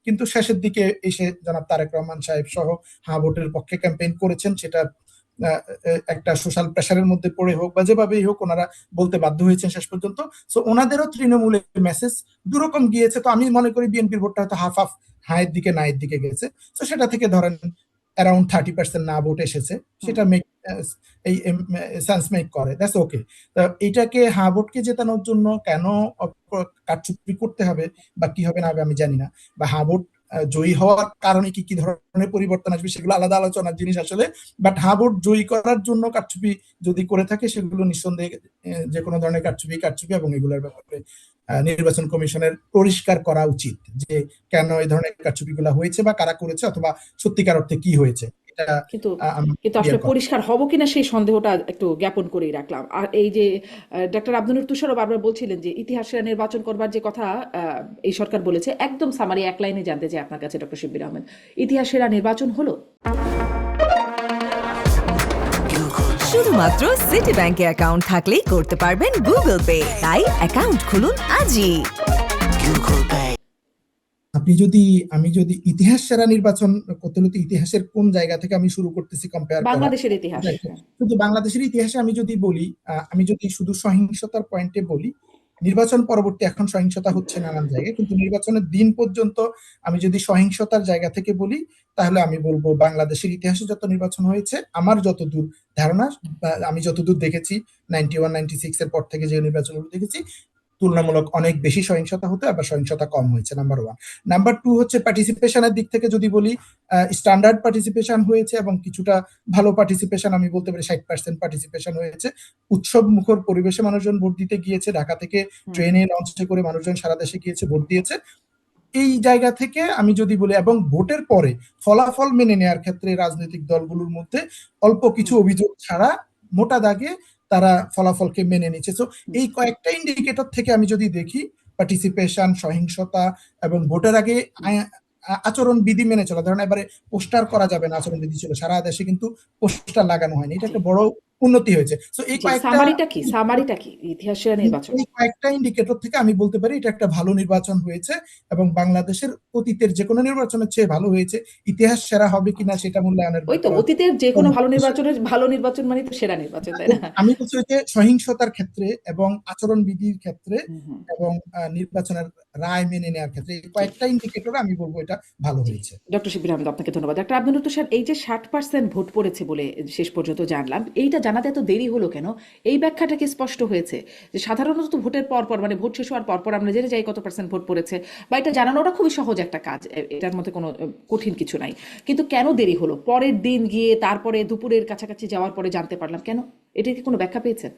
কিন্তু শেষের দিকে এসে জনাব তারেক রহমান সাহেব সহ হা ভোটের পক্ষে ক্যাম্পেইন করেছেন, সেটা একটা সোশ্যাল প্রেশারের মধ্যে পড়ে হোক বা যেভাবেই হোক ওনারা বলতে বাধ্য হয়েছেন শেষ পর্যন্ত। সো ওনাদেরও তৃণমূলের মেসেজ দুরকম গিয়েছে। তো আমি মনে করি বিএনপির ভোটটা হয়তো হাফ হাফ, হায়ের দিকে নায়ের দিকে গেছে। তো সেটা থেকে ধরেন অ্যারাউন্ড 30% না ভোট এসেছে, সেটা মেক এই সেন্স মেক করে, দ্যাটস ওকে। এটাকে হা ভোটকে জেতানোর জন্য কেন কারচুপি করতে হবে বা কি হবে না হবে আমি জানি না, বা হা ভোট জয়ী হওয়ার কারণে কি কি ধরনের পরিবর্তন আসবে সেগুলো আলাদা আলোচনার জিনিস আসলে। বাট হা ভোট জয়ী করার জন্য কারচুপি যদি করে থাকে সেগুলো নিঃসন্দেহে যে কোনো ধরনের কারচুপি কারচুপি, এবং এগুলোর ব্যাপারে নির্বাচন কমিশনের পরিষ্কার করা উচিত যে কেন এই ধরনের কারচুপি গুলা হয়েছে বা কারা করেছে, অথবা সত্যিকার অর্থে কি হয়েছে। এটা কিন্তু কিন্তু আসলে পরিষ্কার হব কিনা সেই সন্দেহটা একটু জ্ঞাপন করেই রাখলাম। আর এই যে ডক্টর আব্দুল তুষারও বারবার বলছিলেন যে ইতিহাসের নির্বাচন করবার যে কথা এই সরকার বলেছে, একদম সামারি এক লাইনে জানতে চাই আপনার কাছে ডক্টর শিব্বির আহমেদ, ইতিহাসেরা নির্বাচন হলো? শুধুমাত্র সিটি ব্যাংকে অ্যাকাউন্ট থাকলেই করতে পারবেন গুগল পে, তাই অ্যাকাউন্ট খুলুন আজই। আমি যদি ইতিহাস সেরা নির্বাচন করতে হলে ইতিহাসের কোন জায়গা থেকে আমি শুরু করতেছি কম্পেয়ার করা, বাংলাদেশের ইতিহাস। শুধু বাংলাদেশের ইতিহাসে আমি যদি বলি, আমি যদি শুধু সহিংসতার পয়েন্টে বলি, নির্বাচন পরবর্তী এখন সহিংসতা হচ্ছে নানান জায়গায়, কিন্তু নির্বাচনের দিন পর্যন্ত আমি যদি সহিংসতার জায়গা থেকে বলি, তাহলে আমি বলবো বাংলাদেশের ইতিহাসে যত নির্বাচন হয়েছে আমার যতদূর ধারণা, আমি যতদূর দেখেছি 91-96 এর পর থেকে যে নির্বাচনগুলো দেখেছি, তুলনামূলক অনেক বেশি সহিংসতা হতে, আবার সহিংসতা কম হয়েছে, নাম্বার ওয়ান। নাম্বার টু হচ্ছে পার্টিসিপেশনের দিক থেকে যদি বলি, স্ট্যান্ডার্ড পার্টিসিপেশন হয়েছে এবং কিছুটা ভালো পার্টিসিপেশন, আমি বলতে পারি 60% পার্টিসিপেশন হয়েছে। উৎসব মুখর পরিবেশে মানুষজন ভোট দিতে গিয়েছে, ঢাকা থেকে ট্রেনে লঞ্চে করে মানুষজন সারা দেশে গিয়েছে ভোট দিয়েছে। এই জায়গা থেকে আমি যদি বলি, এবং ভোটের পরে ফলাফল মেনে নেওয়ার ক্ষেত্রে রাজনৈতিক দলগুলোর মধ্যে অল্প কিছু অভিযোগ ছাড়া মোটা দাগে তারা ফলাফলকে মেনে নিচ্ছে। তো এই কয়েকটা ইন্ডিকেটর থেকে আমি যদি দেখি, পার্টিসিপেশন, সহিংসতা এবং ভোটের আগে আচরণ বিধি মেনে চলা, ধরেন এবারে পোস্টার করা যাবে না, আচরণ বিধি ছিল, সারা দেশে কিন্তু পোস্টার লাগানো হয়নি, এটা একটা বড় উন্নতি হয়েছে। তো এই সামারিটা কি ইতিহাসের নির্বাচন? এই কয়েকটা ইন্ডিকেটর থেকে আমি বলতে পারি এটা একটা ভালো নির্বাচন হয়েছে, এবং বাংলাদেশের অতীতের যে কোনো নির্বাচনের চেয়ে ভালো হয়েছে। ইতিহাস সেরা হবে কিনা সেটা মূল্যায়নের ওই তো অতীতের যে কোনো ভালো নির্বাচন মানে তো সেরা নির্বাচন, তাই না? আমি বলছি যে সহিংসতার ক্ষেত্রে এবং আচরণ বিধির ক্ষেত্রে এবং নির্বাচনের রায় মেনে নেওয়ার ক্ষেত্রে এই কয়েকটা ইন্ডিকেটর আমি বলবো এটা ভালো হয়েছে। ডক্টর শিবির আহমেদ, আপনাকে ধন্যবাদ। ডক্টর আব্দুল তুষার, এই যে 60% ভোট পড়েছে বলে শেষ পর্যন্ত জানলাম, এইটা জানাতে এত দেরি হলো কেন? এই ব্যাখ্যাটা কি স্পষ্ট হয়েছে যে সাধারণত ভোটের পরপর, মানে ভোট শেষ হওয়ার পরপর আমরা জেনে যাই কত পার্সেন্ট ভোট পড়েছে, বা এটা জানানোটা খুবই সহজ একটা কাজ, এটার মধ্যে কোনো কঠিন কিছু নাই। কিন্তু কেন দেরি হলো? পরের দিন গিয়ে তারপরে দুপুরের কাছাকাছি যাওয়ার পরে জানতে পারলাম কেন? এটার কি কোনো ব্যাখ্যা পেয়েছেন?